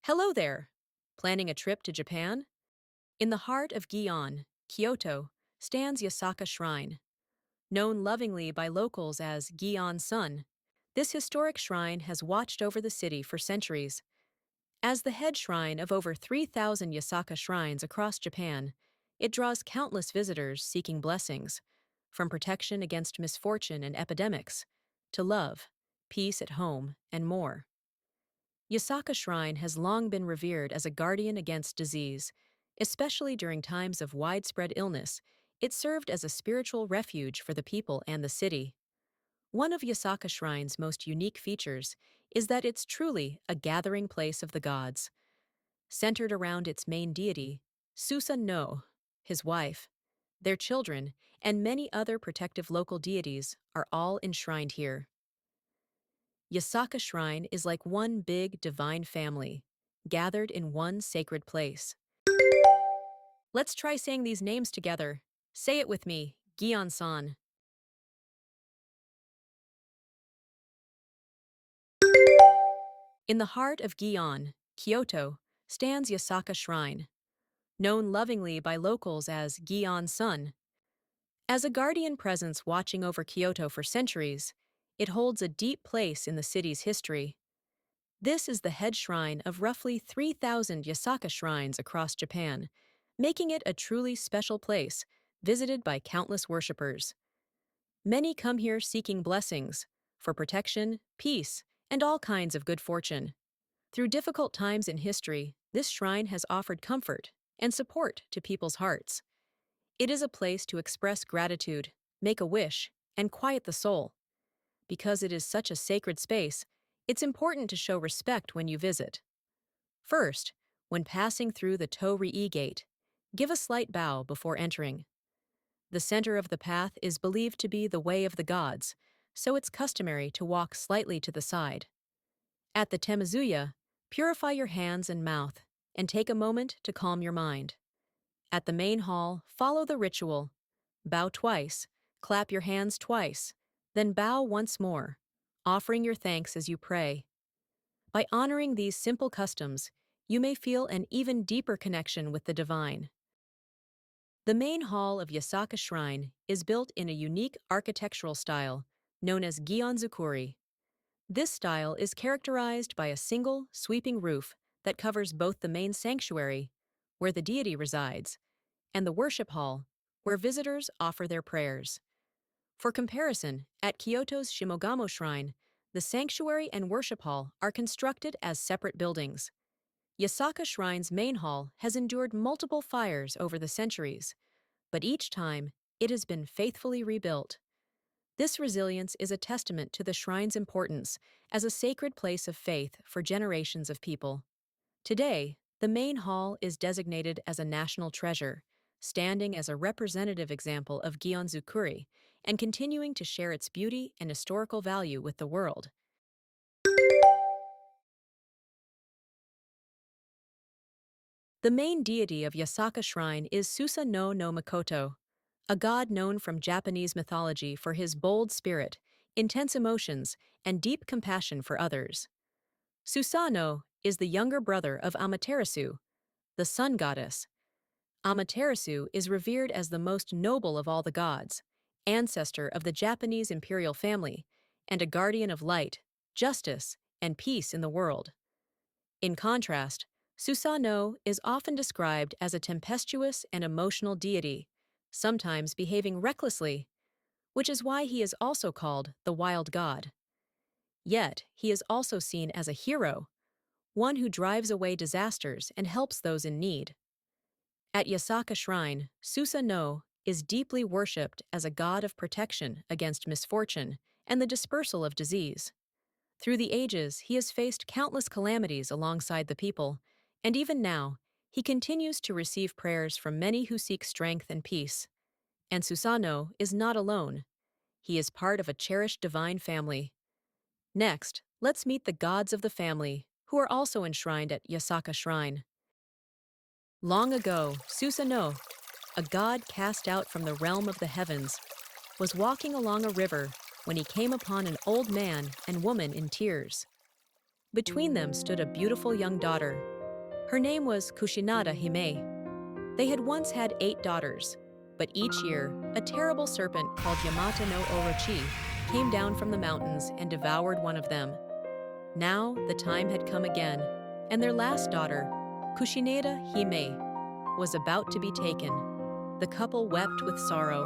Hello there! Planning a trip to Japan? In the heart of Gion, Kyoto, stands Yasaka Shrine. Known lovingly by locals as Gion-san, this historic shrine has watched over the city for centuries. As the head shrine of over 3,000 Yasaka shrines across Japan, it draws countless visitors seeking blessings, from protection against misfortune and epidemics, to love, peace at home, and more. Yasaka Shrine has long been revered as a guardian against disease, especially during times of widespread illness. It served as a spiritual refuge for the people and the city. One of Yasaka Shrine's most unique features is that it's truly a gathering place of the gods. Centered around its main deity, Susanoo, his wife, their children, and many other protective local deities are all enshrined here. Yasaka Shrine is like one big divine family, gathered in one sacred place. Let's try saying these names together. Say it with me, Gion-san. In the heart of Gion, Kyoto, stands Yasaka Shrine, known lovingly by locals as Gion-san. As a guardian presence watching over Kyoto for centuries, it holds a deep place in the city's history. This is the head shrine of roughly 3,000 Yasaka shrines across Japan, making it a truly special place, visited by countless worshippers. Many come here seeking blessings, for protection, peace, and all kinds of good fortune. Through difficult times in history, this shrine has offered comfort and support to people's hearts. It is a place to express gratitude, make a wish, and quiet the soul. Because it is such a sacred space, it's important to show respect when you visit. First, when passing through the Torii Gate, give a slight bow before entering. The center of the path is believed to be the way of the gods, so it's customary to walk slightly to the side. At the Temazuya, purify your hands and mouth, and take a moment to calm your mind. At the main hall, follow the ritual. Bow twice, clap your hands twice, then bow once more, offering your thanks as you pray. By honoring these simple customs, you may feel an even deeper connection with the divine. The main hall of Yasaka Shrine is built in a unique architectural style known as Gion-zukuri. This style is characterized by a single, sweeping roof that covers both the main sanctuary, where the deity resides, and the worship hall, where visitors offer their prayers. For comparison, at Kyoto's Shimogamo Shrine, the sanctuary and worship hall are constructed as separate buildings. Yasaka Shrine's main hall has endured multiple fires over the centuries, but each time it has been faithfully rebuilt. This resilience is a testament to the shrine's importance as a sacred place of faith for generations of people. Today, the main hall is designated as a national treasure, standing as a representative example of Gion-zukuri and continuing to share its beauty and historical value with the world. The main deity of Yasaka Shrine is Susanoo no Mikoto, a god known from Japanese mythology for his bold spirit, intense emotions, and deep compassion for others. Susanoo is the younger brother of Amaterasu, the sun goddess. Amaterasu is revered as the most noble of all the gods, ancestor of the Japanese imperial family, and a guardian of light, justice, and peace in the world. In contrast, Susanoo is often described as a tempestuous and emotional deity, sometimes behaving recklessly, which is why he is also called the wild god. Yet, he is also seen as a hero, one who drives away disasters and helps those in need. At Yasaka Shrine, Susanoo is deeply worshipped as a god of protection against misfortune and the dispersal of disease. Through the ages, he has faced countless calamities alongside the people, and even now, he continues to receive prayers from many who seek strength and peace. And Susanoo is not alone. He is part of a cherished divine family. Next, let's meet the gods of the family, who are also enshrined at Yasaka Shrine. Long ago, Susanoo, a god cast out from the realm of the heavens, was walking along a river when he came upon an old man and woman in tears. Between them stood a beautiful young daughter, Her name was Kushinada-hime. They had once had 8 daughters, but each year, a terrible serpent called Yamata no Orochi came down from the mountains and devoured one of them. Now the time had come again, and their last daughter, Kushinada-hime, was about to be taken. The couple wept with sorrow.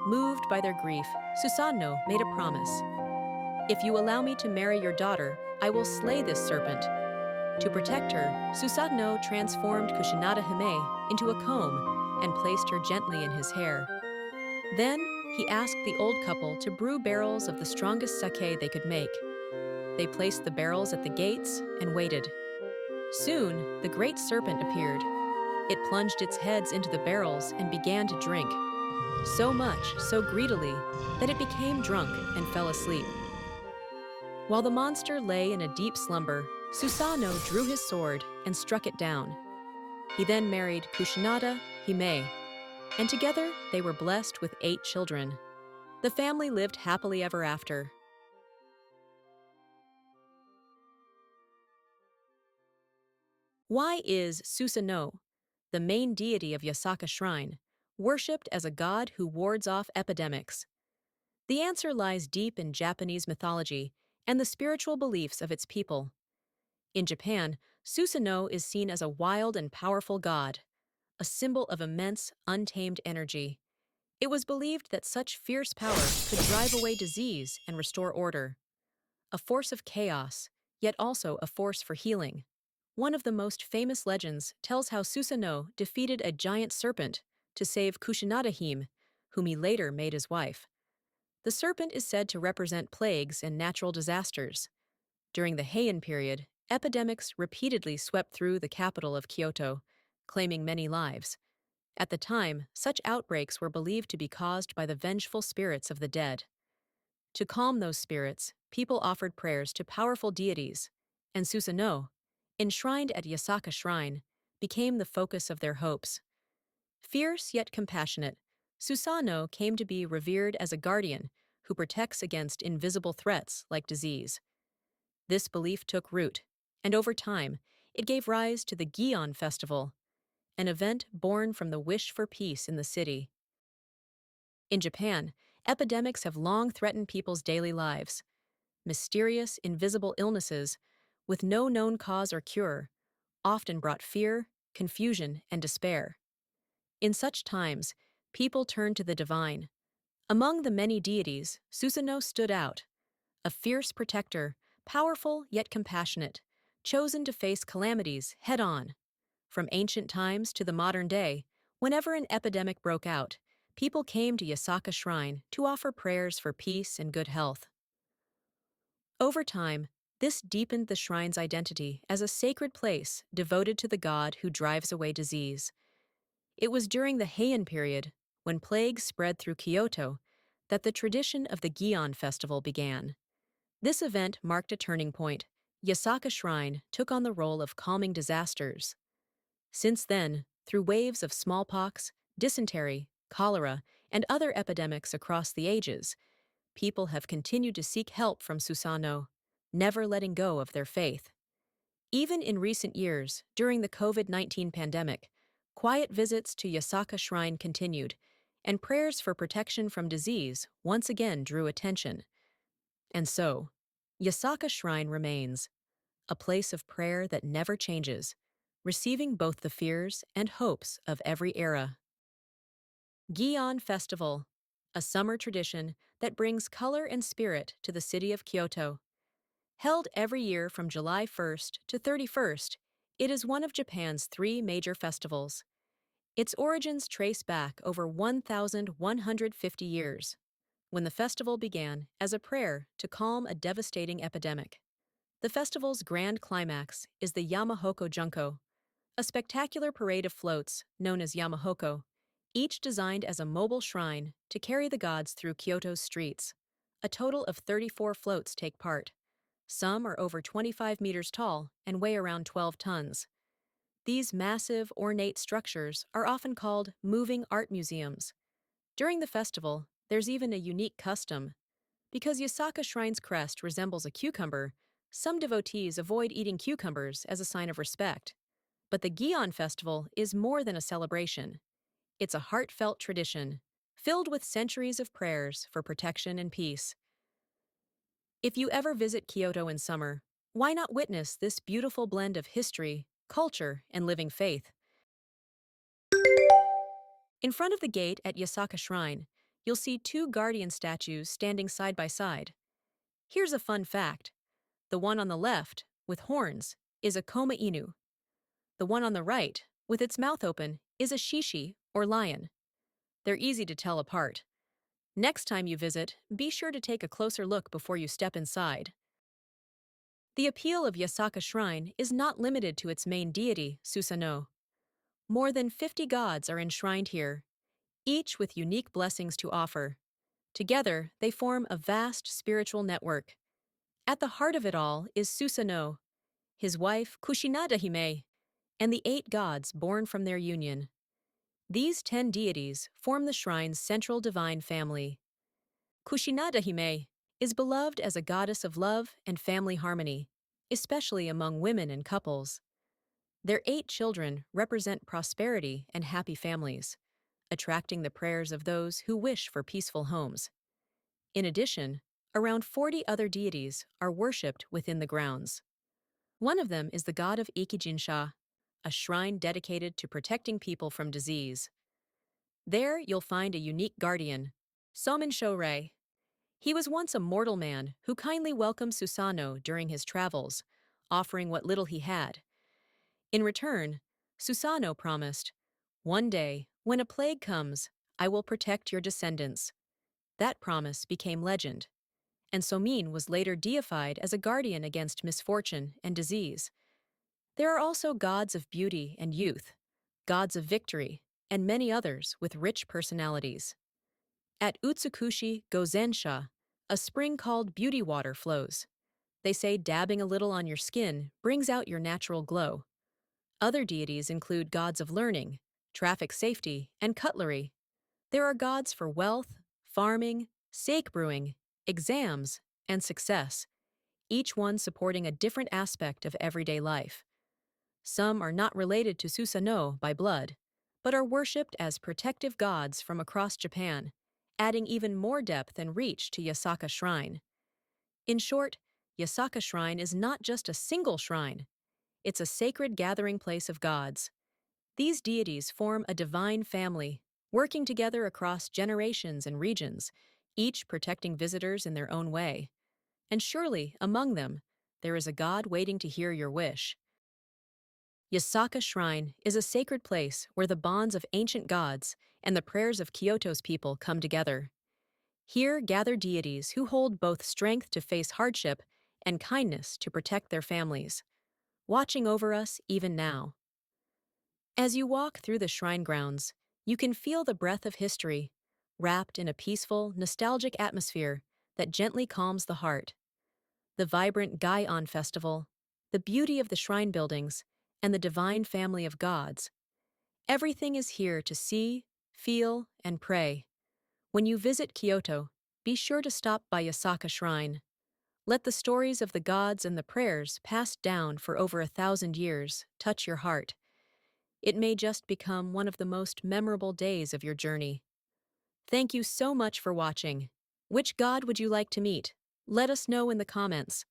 Moved by their grief, Susanoo made a promise. "If you allow me to marry your daughter, I will slay this serpent." To protect her, Susanoo transformed Kushinada-hime into a comb and placed her gently in his hair. Then, he asked the old couple to brew barrels of the strongest sake they could make. They placed the barrels at the gates and waited. Soon, the great serpent appeared. It plunged its heads into the barrels and began to drink. So much, so greedily, that it became drunk and fell asleep. While the monster lay in a deep slumber, Susanoo drew his sword and struck it down. He then married Kushinada-hime, and together they were blessed with 8 children. The family lived happily ever after. Why is Susanoo, the main deity of Yasaka Shrine, worshipped as a god who wards off epidemics? The answer lies deep in Japanese mythology and the spiritual beliefs of its people. In Japan, Susanoo is seen as a wild and powerful god, a symbol of immense, untamed energy. It was believed that such fierce power could drive away disease and restore order. A force of chaos, yet also a force for healing. One of the most famous legends tells how Susanoo defeated a giant serpent to save Kushinada-hime, whom he later made his wife. The serpent is said to represent plagues and natural disasters. During the Heian period, epidemics repeatedly swept through the capital of Kyoto, claiming many lives. At the time, such outbreaks were believed to be caused by the vengeful spirits of the dead. To calm those spirits, people offered prayers to powerful deities, and Susanoo, enshrined at Yasaka Shrine, became the focus of their hopes. Fierce yet compassionate, Susanoo came to be revered as a guardian who protects against invisible threats like disease. This belief took root, and over time, it gave rise to the Gion Festival, an event born from the wish for peace in the city. In Japan, epidemics have long threatened people's daily lives. Mysterious, invisible illnesses, with no known cause or cure, often brought fear, confusion, and despair. In such times, people turned to the divine. Among the many deities, Susanoo stood out, a fierce protector, powerful yet compassionate, chosen to face calamities head-on. From ancient times to the modern day, whenever an epidemic broke out, people came to Yasaka Shrine to offer prayers for peace and good health. Over time, this deepened the shrine's identity as a sacred place devoted to the god who drives away disease. It was during the Heian period, when plagues spread through Kyoto, that the tradition of the Gion Festival began. This event marked a turning point. Yasaka Shrine took on the role of calming disasters. Since then, through waves of smallpox, dysentery, cholera, and other epidemics across the ages, people have continued to seek help from Susanoo, never letting go of their faith. Even in recent years, during the COVID-19 pandemic, quiet visits to Yasaka Shrine continued, and prayers for protection from disease once again drew attention. And so, Yasaka Shrine remains, a place of prayer that never changes, receiving both the fears and hopes of every era. Gion Festival, a summer tradition that brings color and spirit to the city of Kyoto. Held every year from July 1st to 31st, it is one of Japan's 3 major festivals. Its origins trace back over 1,150 years, when the festival began as a prayer to calm a devastating epidemic. The festival's grand climax is the Yamahoko Junko, a spectacular parade of floats known as Yamahoko, each designed as a mobile shrine to carry the gods through Kyoto's streets. A total of 34 floats take part. Some are over 25 meters tall and weigh around 12 tons. These massive, ornate structures are often called moving art museums. During the festival, there's even a unique custom. Because Yasaka Shrine's crest resembles a cucumber, some devotees avoid eating cucumbers as a sign of respect. But the Gion Festival is more than a celebration. It's a heartfelt tradition, filled with centuries of prayers for protection and peace. If you ever visit Kyoto in summer, why not witness this beautiful blend of history, culture, and living faith? In front of the gate at Yasaka Shrine, you'll see two guardian statues standing side by side. Here's a fun fact. The one on the left, with horns, is a Koma Inu. The one on the right, with its mouth open, is a Shishi, or lion. They're easy to tell apart. Next time you visit, be sure to take a closer look before you step inside. The appeal of Yasaka Shrine is not limited to its main deity, Susanoo. More than 50 gods are enshrined here, each with unique blessings to offer. Together, they form a vast spiritual network. At the heart of it all is Susanoo, his wife Kushinada-hime, and the 8 gods born from their union. These 10 deities form the shrine's central divine family. Kushinada-hime is beloved as a goddess of love and family harmony, especially among women and couples. Their 8 children represent prosperity and happy families, attracting the prayers of those who wish for peaceful homes. In addition, around 40 other deities are worshipped within the grounds. One of them is the god of Ikijinsha, a shrine dedicated to protecting people from disease. There you'll find a unique guardian, Somin Shorei. He was once a mortal man who kindly welcomed Susanoo during his travels, offering what little he had. In return, Susanoo promised, "One day, when a plague comes, I will protect your descendants." That promise became legend, and Somin was later deified as a guardian against misfortune and disease. There are also gods of beauty and youth, gods of victory, and many others with rich personalities. At Utsukushi Gozensha, a spring called Beauty Water flows. They say dabbing a little on your skin brings out your natural glow. Other deities include gods of learning, traffic safety, and cutlery. There are gods for wealth, farming, sake brewing, exams, and success, each one supporting a different aspect of everyday life. Some are not related to Susanoo by blood, but are worshipped as protective gods from across Japan, adding even more depth and reach to Yasaka Shrine. In short, Yasaka Shrine is not just a single shrine. It's a sacred gathering place of gods. These deities form a divine family, working together across generations and regions, each protecting visitors in their own way. And surely, among them, there is a god waiting to hear your wish. Yasaka Shrine is a sacred place where the bonds of ancient gods and the prayers of Kyoto's people come together. Here gather deities who hold both strength to face hardship and kindness to protect their families, watching over us even now. As you walk through the shrine grounds, you can feel the breath of history, wrapped in a peaceful, nostalgic atmosphere that gently calms the heart. The vibrant Gion Festival, the beauty of the shrine buildings, and the divine family of gods. Everything is here to see, feel, and pray. When you visit Kyoto, be sure to stop by Yasaka Shrine. Let the stories of the gods and the prayers passed down for over 1,000 years touch your heart. It may just become one of the most memorable days of your journey. Thank you so much for watching. Which god would you like to meet? Let us know in the comments.